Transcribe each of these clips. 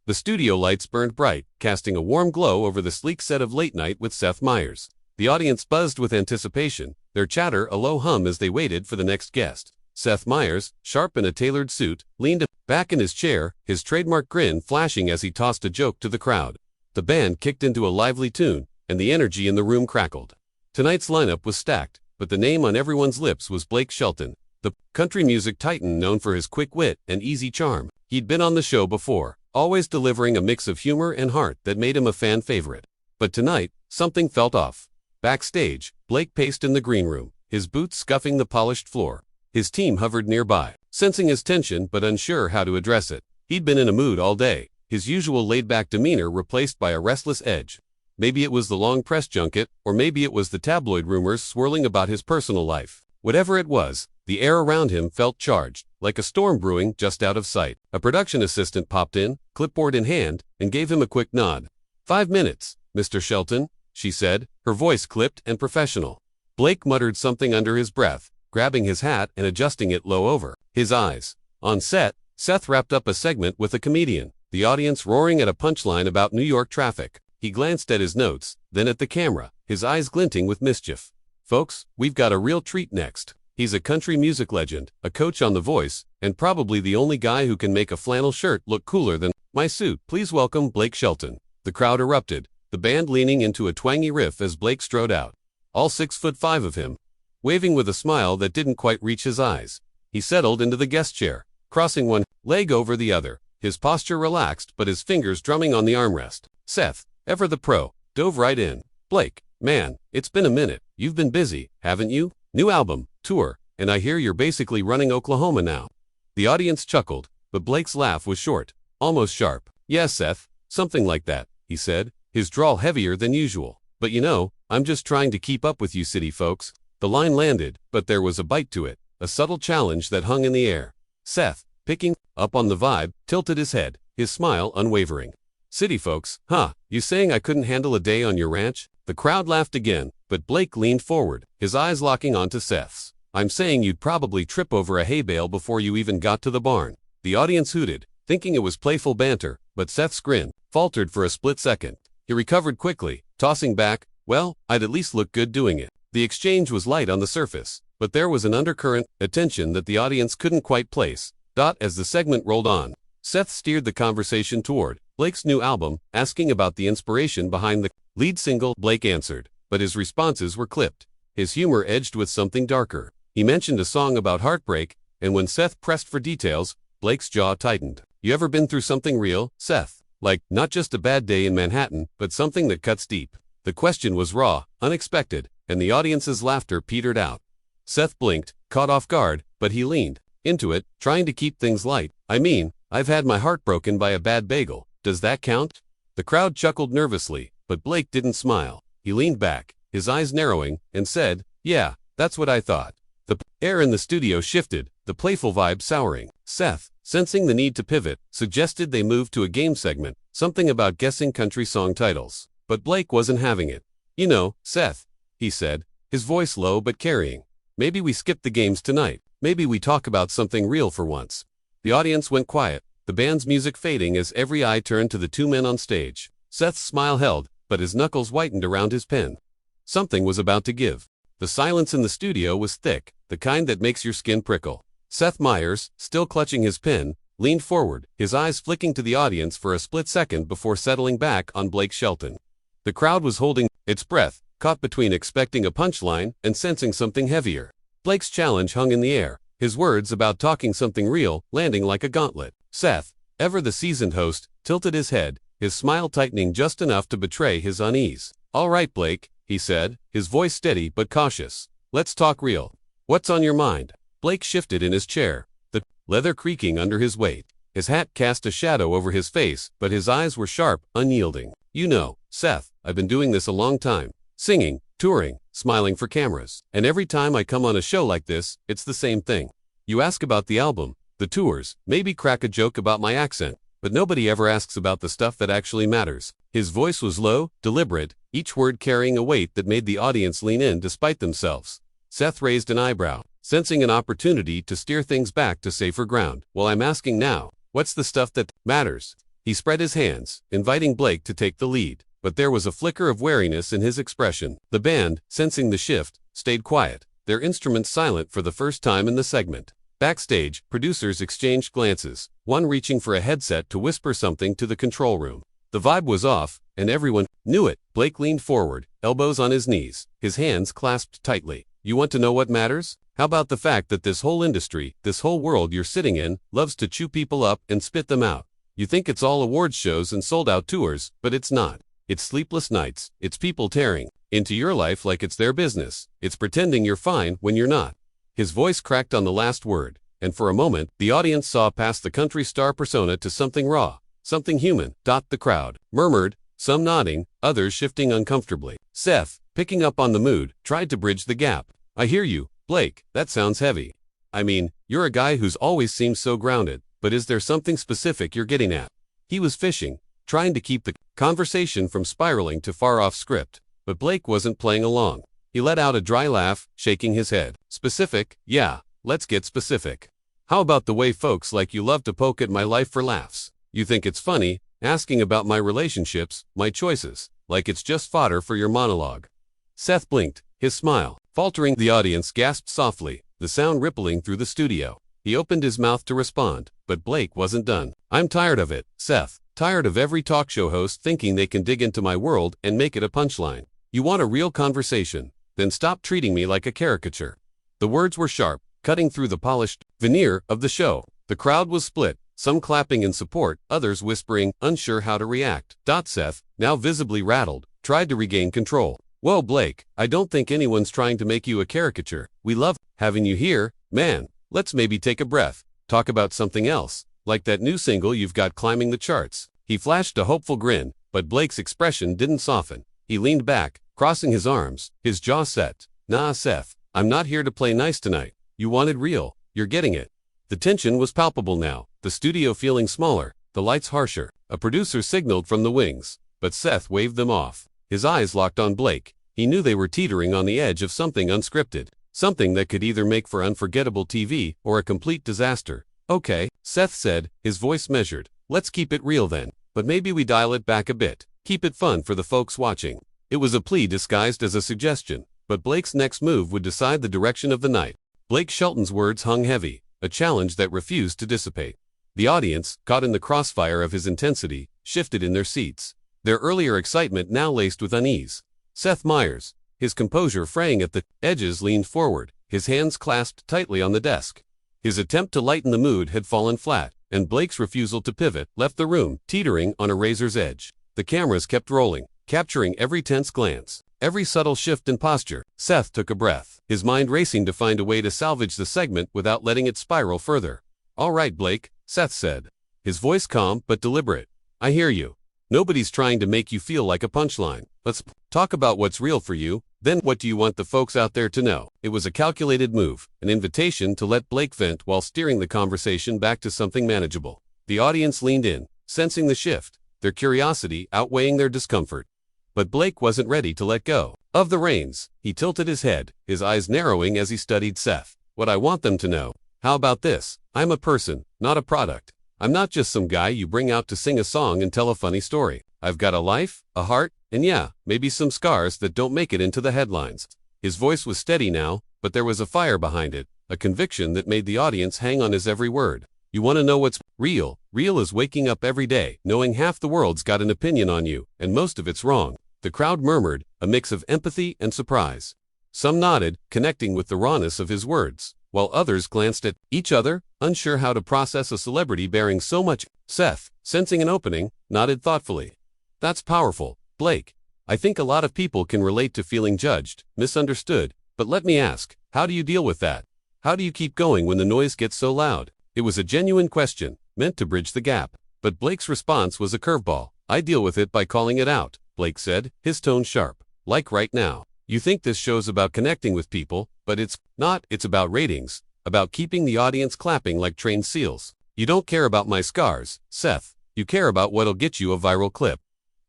The studio lights burned bright, casting a warm glow over the sleek set of Late Night with Seth Meyers. The audience buzzed with anticipation, their chatter a low hum as they waited for the next guest. Seth Meyers, sharp in a tailored suit, leaned back in his chair, his trademark grin flashing as he tossed a joke to the crowd. The band kicked into a lively tune, and the energy in the room crackled. Tonight's lineup was stacked, but the name on everyone's lips was Blake Shelton, the country music titan known for his quick wit and easy charm. He'd been on the show before, always delivering a mix of humor and heart that made him a fan favorite. But tonight, something felt off. Backstage, Blake paced in the green room, his boots scuffing the polished floor. His team hovered nearby, sensing his tension but unsure how to address it. He'd been in a mood all day, his usual laid-back demeanor replaced by a restless edge. Maybe it was the long press junket, or maybe it was the tabloid rumors swirling about his personal life. Whatever it was, the air around him felt charged, like a storm brewing just out of sight. A production assistant popped in, clipboard in hand, and gave him a quick nod. 5 minutes, Mr. Shelton, she said, her voice clipped and professional. Blake muttered something under his breath, grabbing his hat and adjusting it low over his eyes. On set, Seth wrapped up a segment with a comedian, the audience roaring at a punchline about New York traffic. He glanced at his notes, then at the camera, his eyes glinting with mischief. Folks, we've got a real treat next. He's a country music legend, a coach on The Voice, and probably the only guy who can make a flannel shirt look cooler than my suit. Please welcome Blake Shelton. The crowd erupted, the band leaning into a twangy riff as Blake strode out. All 6'5" of him, waving with a smile that didn't quite reach his eyes. He settled into the guest chair, crossing one leg over the other, his posture relaxed but his fingers drumming on the armrest. Seth, ever the pro, dove right in. Blake, man, it's been a minute. You've been busy, haven't you? New album, tour, and I hear you're basically running Oklahoma now. The audience chuckled, but Blake's laugh was short, almost sharp. Yes, Seth, something like that, he said, his drawl heavier than usual. But you know, I'm just trying to keep up with you city folks. The line landed, but there was a bite to it, a subtle challenge that hung in the air. Seth, picking up on the vibe, tilted his head, his smile unwavering. City folks, huh? You saying I couldn't handle a day on your ranch? The crowd laughed again, but Blake leaned forward, his eyes locking onto Seth's. I'm saying you'd probably trip over a hay bale before you even got to the barn. The audience hooted, thinking it was playful banter, but Seth's grin faltered for a split second. He recovered quickly, tossing back, well, I'd at least look good doing it. The exchange was light on the surface, but there was an undercurrent, a tension that the audience couldn't quite place. As the segment rolled on, Seth steered the conversation toward Blake's new album, asking about the inspiration behind the lead single. Blake answered, but his responses were clipped, his humor edged with something darker. He mentioned a song about heartbreak, and when Seth pressed for details, Blake's jaw tightened. You ever been through something real, Seth? Like, not just a bad day in Manhattan, but something that cuts deep. The question was raw, unexpected, and the audience's laughter petered out. Seth blinked, caught off guard, but he leaned into it, trying to keep things light. I mean, I've had my heart broken by a bad bagel. Does that count? The crowd chuckled nervously, but Blake didn't smile. He leaned back, his eyes narrowing, and said, yeah, that's what I thought. The air in the studio shifted, the playful vibe souring. Seth, sensing the need to pivot, suggested they move to a game segment, something about guessing country song titles. But Blake wasn't having it. You know, Seth, he said, his voice low but carrying. Maybe we skip the games tonight. Maybe we talk about something real for once. The audience went quiet, the band's music fading as every eye turned to the two men on stage. Seth's smile held, but his knuckles whitened around his pen. Something was about to give. The silence in the studio was thick, the kind that makes your skin prickle. Seth Meyers, still clutching his pen, leaned forward, his eyes flicking to the audience for a split second before settling back on Blake Shelton. The crowd was holding its breath, caught between expecting a punchline and sensing something heavier. Blake's challenge hung in the air, his words about talking something real landing like a gauntlet. Seth, ever the seasoned host, tilted his head, his smile tightening just enough to betray his unease. All right, Blake, he said, his voice steady but cautious. Let's talk real. What's on your mind? Blake shifted in his chair, the leather creaking under his weight. His hat cast a shadow over his face, but his eyes were sharp, unyielding. You know, Seth, I've been doing this a long time. Singing, touring, smiling for cameras. And every time I come on a show like this, it's the same thing. You ask about the album, the tours, maybe crack a joke about my accent, but nobody ever asks about the stuff that actually matters. His voice was low, deliberate, each word carrying a weight that made the audience lean in despite themselves. Seth raised an eyebrow, sensing an opportunity to steer things back to safer ground. Well, I'm asking now, what's the stuff that matters? He spread his hands, inviting Blake to take the lead, but there was a flicker of wariness in his expression. The band, sensing the shift, stayed quiet, their instruments silent for the first time in the segment. Backstage, producers exchanged glances, one reaching for a headset to whisper something to the control room. The vibe was off, and everyone knew it. Blake leaned forward, elbows on his knees, his hands clasped tightly. You want to know what matters? How about the fact that this whole industry, this whole world you're sitting in, loves to chew people up and spit them out? You think it's all awards shows and sold-out tours, but it's not. It's sleepless nights, it's people tearing into your life like it's their business. It's pretending you're fine when you're not. His voice cracked on the last word, and for a moment, the audience saw past the country star persona to something raw, something human. The crowd murmured, some nodding, others shifting uncomfortably. Seth, picking up on the mood, tried to bridge the gap. I hear you, Blake, that sounds heavy. I mean, you're a guy who's always seemed so grounded, but is there something specific you're getting at? He was fishing, trying to keep the conversation from spiraling to far-off script, but Blake wasn't playing along. He let out a dry laugh, shaking his head. Specific? Yeah, let's get specific. How about the way folks like you love to poke at my life for laughs? You think it's funny, asking about my relationships, my choices, like it's just fodder for your monologue. Seth blinked, his smile faltering. The audience gasped softly, the sound rippling through the studio. He opened his mouth to respond, but Blake wasn't done. I'm tired of it, Seth. Tired of every talk show host thinking they can dig into my world and make it a punchline. You want a real conversation? Then stop treating me like a caricature. The words were sharp, cutting through the polished veneer of the show. The crowd was split, some clapping in support, others whispering, unsure how to react. Seth, now visibly rattled, tried to regain control. Whoa, Blake, I don't think anyone's trying to make you a caricature. We love having you here, man. Let's maybe take a breath, talk about something else, like that new single you've got climbing the charts. He flashed a hopeful grin, but Blake's expression didn't soften. He leaned back, crossing his arms, his jaw set. Nah, Seth, I'm not here to play nice tonight. You wanted real, you're getting it. The tension was palpable now, the studio feeling smaller, the lights harsher. A producer signaled from the wings, but Seth waved them off. His eyes locked on Blake. He knew they were teetering on the edge of something unscripted, something that could either make for unforgettable TV or a complete disaster. Okay, Seth said, his voice measured. Let's keep it real then, but maybe we dial it back a bit. Keep it fun for the folks watching. It was a plea disguised as a suggestion, but Blake's next move would decide the direction of the night. Blake Shelton's words hung heavy, a challenge that refused to dissipate. The audience, caught in the crossfire of his intensity, shifted in their seats, their earlier excitement now laced with unease. Seth Meyers, his composure fraying at the edges, leaned forward, his hands clasped tightly on the desk. His attempt to lighten the mood had fallen flat, and Blake's refusal to pivot left the room teetering on a razor's edge. The cameras kept rolling, capturing every tense glance, every subtle shift in posture. Seth took a breath, his mind racing to find a way to salvage the segment without letting it spiral further. All right, Blake, Seth said, his voice calm but deliberate. I hear you. Nobody's trying to make you feel like a punchline. Let's talk about what's real for you. Then what do you want the folks out there to know? It was a calculated move, an invitation to let Blake vent while steering the conversation back to something manageable. The audience leaned in, sensing the shift, their curiosity outweighing their discomfort. But Blake wasn't ready to let go of the reins. He tilted his head, his eyes narrowing as he studied Seth. What I want them to know. How about this? I'm a person, not a product. I'm not just some guy you bring out to sing a song and tell a funny story. I've got a life, a heart, and yeah, maybe some scars that don't make it into the headlines. His voice was steady now, but there was a fire behind it, a conviction that made the audience hang on his every word. You want to know what's real? Real is waking up every day, knowing half the world's got an opinion on you, and most of it's wrong. The crowd murmured, a mix of empathy and surprise. Some nodded, connecting with the rawness of his words, while others glanced at each other, unsure how to process a celebrity bearing so much. Seth, sensing an opening, nodded thoughtfully. That's powerful, Blake. I think a lot of people can relate to feeling judged, misunderstood, but let me ask, how do you deal with that? How do you keep going when the noise gets so loud? It was a genuine question, meant to bridge the gap, but Blake's response was a curveball. I deal with it by calling it out, Blake said, his tone sharp. Like right now. You think this show's about connecting with people, but it's not. It's about ratings, about keeping the audience clapping like trained seals. You don't care about my scars, Seth. You care about what'll get you a viral clip.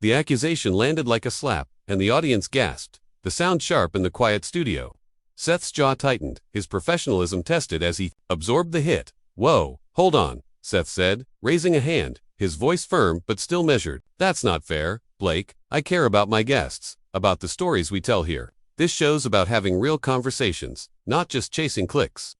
The accusation landed like a slap, and the audience gasped, the sound sharp in the quiet studio. Seth's jaw tightened, his professionalism tested as he absorbed the hit. Whoa, hold on, Seth said, raising a hand, his voice firm but still measured. "That's not fair, Blake. I care about my guests, about the stories we tell here. This show's about having real conversations, not just chasing clicks."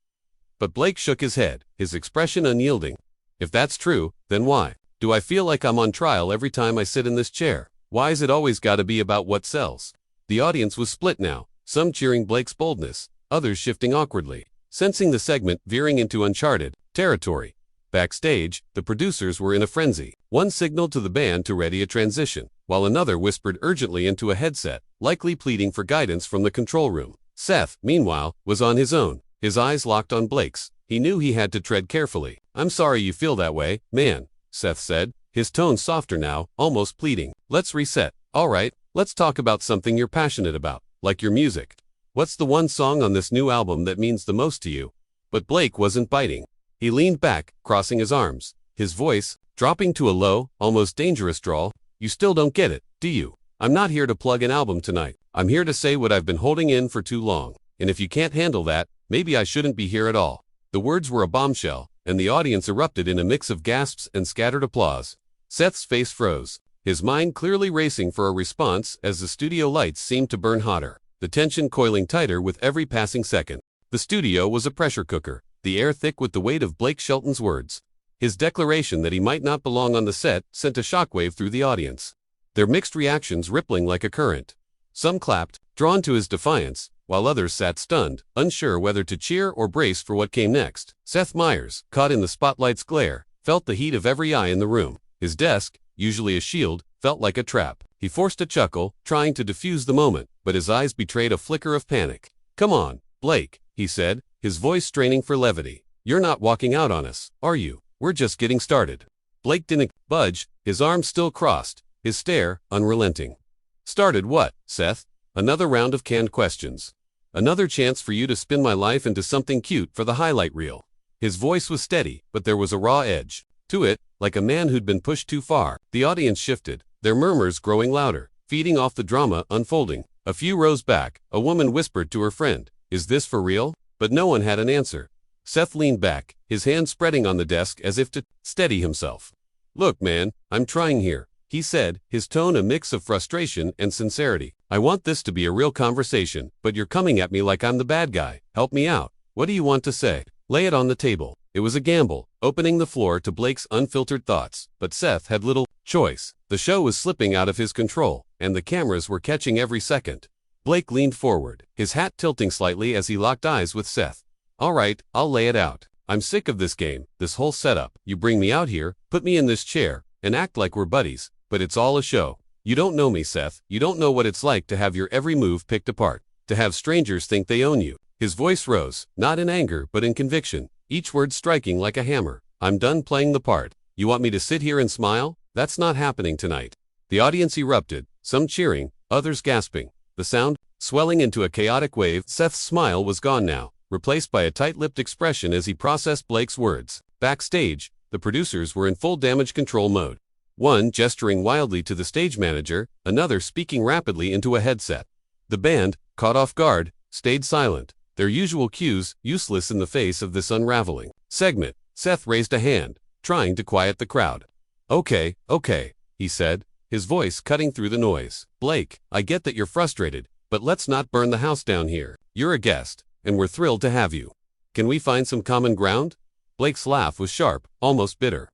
But Blake shook his head, his expression unyielding. "If that's true, then why do I feel like I'm on trial every time I sit in this chair? Why's it always gotta be about what sells?" The audience was split now, some cheering Blake's boldness, others shifting awkwardly, sensing the segment veering into uncharted territory. Backstage, the producers were in a frenzy. One signaled to the band to ready a transition, while another whispered urgently into a headset, likely pleading for guidance from the control room. Seth, meanwhile, was on his own, his eyes locked on Blake's. He knew he had to tread carefully. "I'm sorry you feel that way, man," Seth said, his tone softer now, almost pleading. "Let's reset. All right, let's talk about something you're passionate about, like your music. What's the one song on this new album that means the most to you?" But Blake wasn't biting. He leaned back, crossing his arms, his voice dropping to a low, almost dangerous drawl. "You still don't get it, do you? I'm not here to plug an album tonight. I'm here to say what I've been holding in for too long. And if you can't handle that, maybe I shouldn't be here at all." The words were a bombshell, and the audience erupted in a mix of gasps and scattered applause. Seth's face froze, his mind clearly racing for a response as the studio lights seemed to burn hotter, the tension coiling tighter with every passing second. The studio was a pressure cooker, the air thick with the weight of Blake Shelton's words. His declaration that he might not belong on the set sent a shockwave through the audience, their mixed reactions rippling like a current. Some clapped, drawn to his defiance, while others sat stunned, unsure whether to cheer or brace for what came next. Seth Meyers, caught in the spotlight's glare, felt the heat of every eye in the room. His desk, usually a shield, felt like a trap. He forced a chuckle, trying to defuse the moment, but his eyes betrayed a flicker of panic. "Come on, Blake," he said, his voice straining for levity. "You're not walking out on us, are you? We're just getting started." Blake didn't budge, his arms still crossed, his stare unrelenting. "Started what, Seth? Another round of canned questions. Another chance for you to spin my life into something cute for the highlight reel." His voice was steady, but there was a raw edge to it, like a man who'd been pushed too far. The audience shifted, their murmurs growing louder, feeding off the drama unfolding. A few rows back, a woman whispered to her friend, "Is this for real?" But no one had an answer. Seth leaned back, his hand spreading on the desk as if to steady himself. "Look, man, I'm trying here," he said, his tone a mix of frustration and sincerity. "I want this to be a real conversation, but you're coming at me like I'm the bad guy. Help me out. What do you want to say? Lay it on the table." It was a gamble, opening the floor to Blake's unfiltered thoughts, but Seth had little choice. The show was slipping out of his control, and the cameras were catching every second. Blake leaned forward, his hat tilting slightly as he locked eyes with Seth. "All right, I'll lay it out. I'm sick of this game, this whole setup. You bring me out here, put me in this chair, and act like we're buddies, but it's all a show. You don't know me, Seth. You don't know what it's like to have your every move picked apart, to have strangers think they own you." His voice rose, not in anger but in conviction, each word striking like a hammer. "I'm done playing the part. You want me to sit here and smile? That's not happening tonight." The audience erupted, some cheering, others gasping, the sound swelling into a chaotic wave. Seth's smile was gone now, replaced by a tight-lipped expression as he processed Blake's words. Backstage, the producers were in full damage control mode. One gesturing wildly to the stage manager, another speaking rapidly into a headset. The band, caught off guard, stayed silent, their usual cues useless in the face of this unraveling segment. Seth raised a hand, trying to quiet the crowd. Okay, he said, his voice cutting through the noise. "Blake, I get that you're frustrated, but let's not burn the house down here. You're a guest, and we're thrilled to have you. Can we find some common ground?" Blake's laugh was sharp, almost bitter.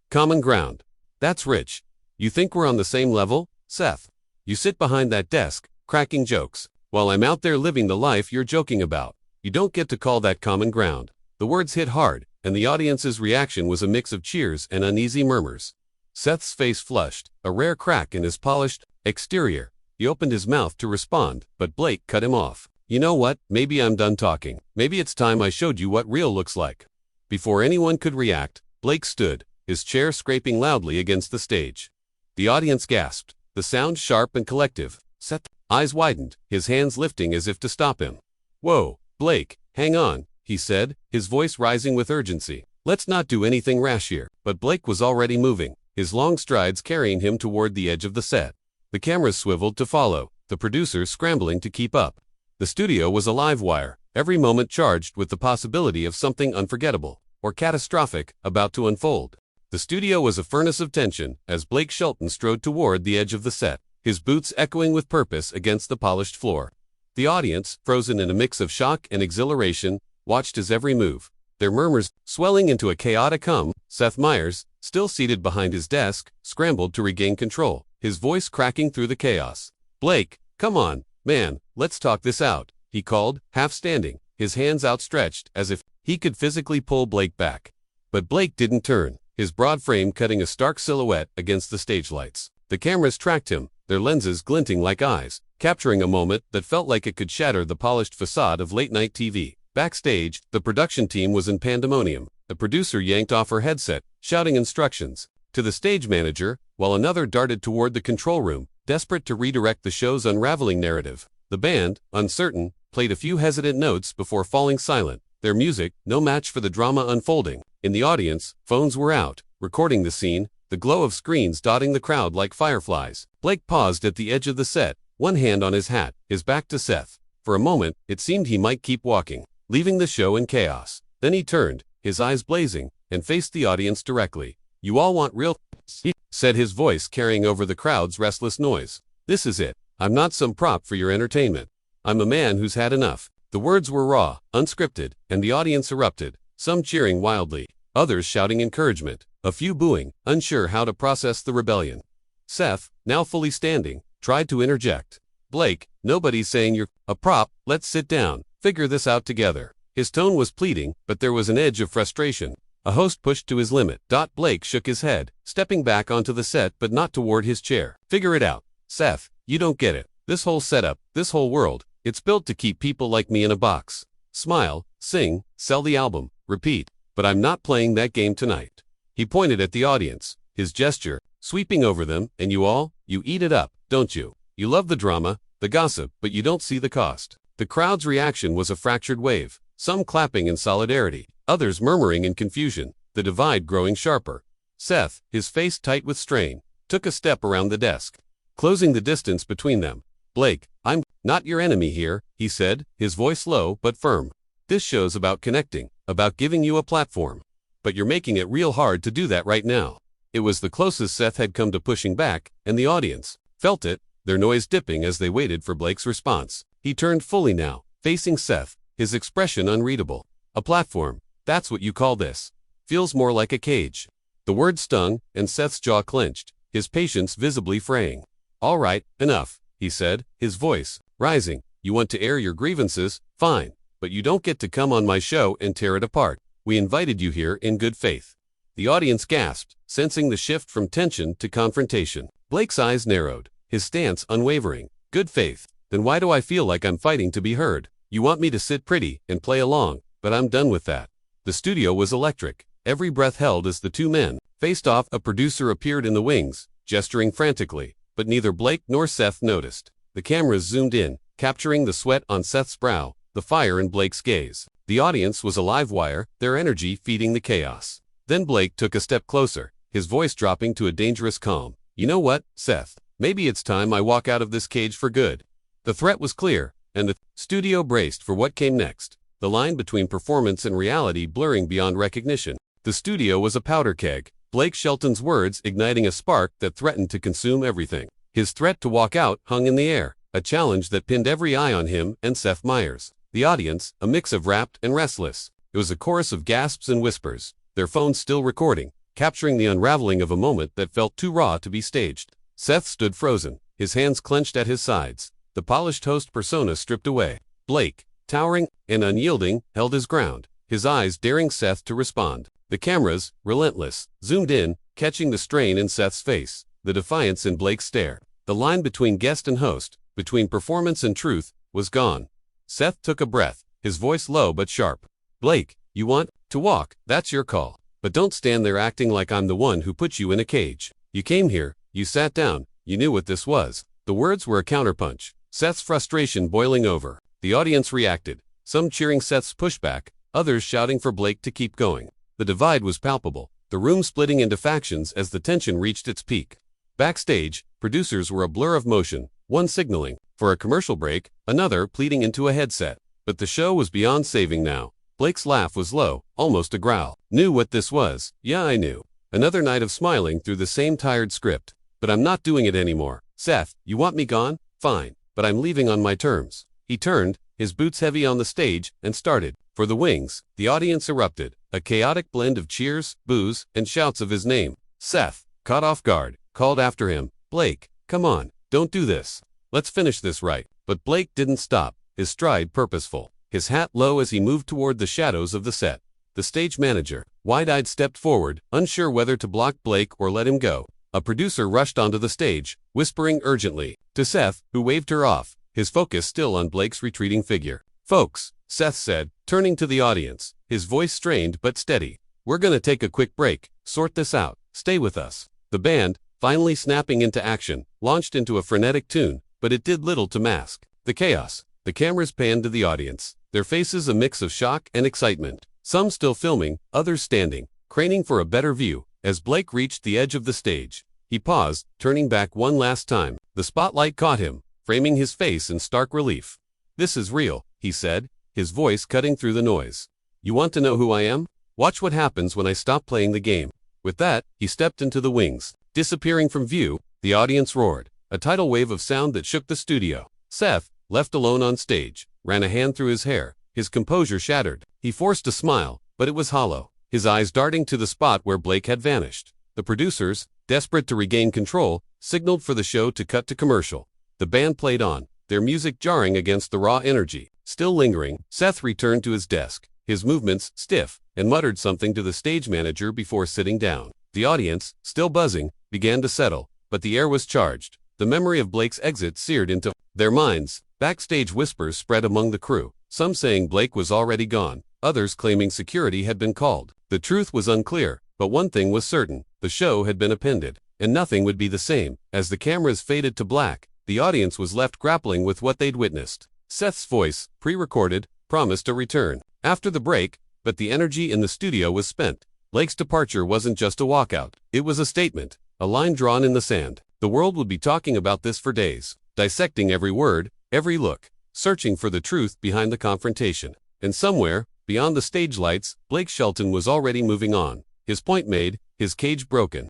"Common ground? That's rich. You think we're on the same level, Seth? You sit behind that desk, cracking jokes, while I'm out there living the life you're joking about. You don't get to call that common ground." The words hit hard, and the audience's reaction was a mix of cheers and uneasy murmurs. Seth's face flushed, a rare crack in his polished exterior. He opened his mouth to respond, but Blake cut him off. "You know what? Maybe I'm done talking. Maybe it's time I showed you what real looks like." Before anyone could react, Blake stood, his chair scraping loudly against the stage. The audience gasped, the sound sharp and collective. Seth's eyes widened, his hands lifting as if to stop him. "Whoa, Blake, hang on," he said, his voice rising with urgency. "Let's not do anything rash here." But Blake was already moving, his long strides carrying him toward the edge of the set. The cameras swiveled to follow, the producers scrambling to keep up. The studio was a live wire, every moment charged with the possibility of something unforgettable or catastrophic about to unfold. The studio was a furnace of tension as Blake Shelton strode toward the edge of the set, his boots echoing with purpose against the polished floor. The audience, frozen in a mix of shock and exhilaration, watched his every move, their murmurs swelling into a chaotic hum. Seth Meyers, still seated behind his desk, scrambled to regain control, his voice cracking through the chaos. "Blake, come on, man, let's talk this out," he called, half standing, his hands outstretched as if he could physically pull Blake back. But Blake didn't turn, his broad frame cutting a stark silhouette against the stage lights. The cameras tracked him, their lenses glinting like eyes, capturing a moment that felt like it could shatter the polished facade of late-night TV. Backstage, the production team was in pandemonium. A producer yanked off her headset, shouting instructions to the stage manager, while another darted toward the control room, desperate to redirect the show's unraveling narrative. The band, uncertain, played a few hesitant notes before falling silent, their music no match for the drama unfolding. In the audience, phones were out, recording the scene, the glow of screens dotting the crowd like fireflies. Blake paused at the edge of the set, one hand on his hat, his back to Seth. For a moment, it seemed he might keep walking, leaving the show in chaos. Then he turned, his eyes blazing, and faced the audience directly. "You all want real," he said, his voice carrying over the crowd's restless noise. "This is it. I'm not some prop for your entertainment. I'm a man who's had enough." The words were raw, unscripted, and the audience erupted, some cheering wildly, others shouting encouragement, a few booing, unsure how to process the rebellion. Seth, now fully standing, tried to interject. "Blake, nobody's saying you're a prop, let's sit down, figure this out together." His tone was pleading, but there was an edge of frustration. A host pushed to his limit. Blake shook his head, stepping back onto the set but not toward his chair. "Figure it out. Seth, you don't get it. This whole setup, this whole world, it's built to keep people like me in a box. Smile, sing, sell the album, repeat. But I'm not playing that game tonight." He pointed at the audience, his gesture sweeping over them. "And you all, you eat it up, don't you? You love the drama, the gossip, but you don't see the cost." The crowd's reaction was a fractured wave, some clapping in solidarity, others murmuring in confusion, the divide growing sharper. Seth, his face tight with strain, took a step around the desk, closing the distance between them. "Blake, I'm not your enemy here," he said, his voice low but firm. "This show's about connecting, about giving you a platform. But you're making it real hard to do that right now." It was the closest Seth had come to pushing back, and the audience felt it, their noise dipping as they waited for Blake's response. He turned fully now, facing Seth, his expression unreadable. "A platform, that's what you call this. Feels more like a cage." The word stung, and Seth's jaw clenched, his patience visibly fraying. "All right, enough," he said, his voice rising. "You want to air your grievances, fine, but you don't get to come on my show and tear it apart. We invited you here in good faith." The audience gasped, sensing the shift from tension to confrontation. Blake's eyes narrowed, his stance unwavering. "Good faith? Then why do I feel like I'm fighting to be heard? You want me to sit pretty and play along, but I'm done with that." The studio was electric, every breath held as the two men faced off. A producer appeared in the wings, gesturing frantically, but neither Blake nor Seth noticed. The cameras zoomed in, capturing the sweat on Seth's brow, the fire in Blake's gaze. The audience was a live wire, their energy feeding the chaos. Then Blake took a step closer, his voice dropping to a dangerous calm. "You know what, Seth? Maybe it's time I walk out of this cage for good." The threat was clear, and the studio braced for what came next, the line between performance and reality blurring beyond recognition. The studio was a powder keg, Blake Shelton's words igniting a spark that threatened to consume everything. His threat to walk out hung in the air, a challenge that pinned every eye on him and Seth Meyers. The audience, a mix of rapt and restless. It was a chorus of gasps and whispers, their phones still recording, capturing the unraveling of a moment that felt too raw to be staged. Seth stood frozen, his hands clenched at his sides, the polished host persona stripped away. Blake, towering and unyielding, held his ground, his eyes daring Seth to respond. The cameras, relentless, zoomed in, catching the strain in Seth's face, the defiance in Blake's stare. The line between guest and host, between performance and truth, was gone. Seth took a breath, his voice low but sharp. "Blake, you want to walk, that's your call. But don't stand there acting like I'm the one who put you in a cage. You came here, you sat down, you knew what this was." The words were a counterpunch, Seth's frustration boiling over. The audience reacted, some cheering Seth's pushback, others shouting for Blake to keep going. The divide was palpable, the room splitting into factions as the tension reached its peak. Backstage, producers were a blur of motion, one signaling for a commercial break, another pleading into a headset. But the show was beyond saving now. Blake's laugh was low, almost a growl. "Knew what this was? Yeah, I knew. Another night of smiling through the same tired script. But I'm not doing it anymore. Seth, you want me gone? Fine, but I'm leaving on my terms. He turned, his boots heavy on the stage, and started. For the wings, the audience erupted, a chaotic blend of cheers, boos, and shouts of his name. Seth, caught off guard, called after him, Blake, come on, don't do this. Let's finish this right. But Blake didn't stop, his stride purposeful, his hat low as he moved toward the shadows of the set. The stage manager, wide-eyed, stepped forward, unsure whether to block Blake or let him go. A producer rushed onto the stage, whispering urgently to Seth, who waved her off, his focus still on Blake's retreating figure. Folks, Seth said, turning to the audience, his voice strained but steady. We're gonna take a quick break, sort this out, stay with us. The band, finally snapping into action, launched into a frenetic tune, but it did little to mask the chaos. The cameras panned to the audience, their faces a mix of shock and excitement, some still filming, others standing, craning for a better view. As Blake reached the edge of the stage, he paused, turning back one last time. The spotlight caught him, framing his face in stark relief. This is real, he said, his voice cutting through the noise. You want to know who I am? Watch what happens when I stop playing the game. With that, he stepped into the wings. Disappearing from view, the audience roared, a tidal wave of sound that shook the studio. Seth, left alone on stage, ran a hand through his hair, his composure shattered. He forced a smile, but it was hollow, his eyes darting to the spot where Blake had vanished. The producers, desperate to regain control, signaled for the show to cut to commercial. The band played on, their music jarring against the raw energy. Still lingering, Seth returned to his desk, his movements stiff, and muttered something to the stage manager before sitting down. The audience, still buzzing, began to settle, but the air was charged. The memory of Blake's exit seared into their minds. Backstage whispers spread among the crew, some saying Blake was already gone, others claiming security had been called. The truth was unclear, but one thing was certain, the show had been appended, and nothing would be the same. As the cameras faded to black, the audience was left grappling with what they'd witnessed. Seth's voice, pre-recorded, promised a return after the break, but the energy in the studio was spent. Blake's departure wasn't just a walkout, it was a statement, a line drawn in the sand. The world would be talking about this for days, dissecting every word, every look, searching for the truth behind the confrontation. And somewhere, beyond the stage lights, Blake Shelton was already moving on, his point made, his cage broken,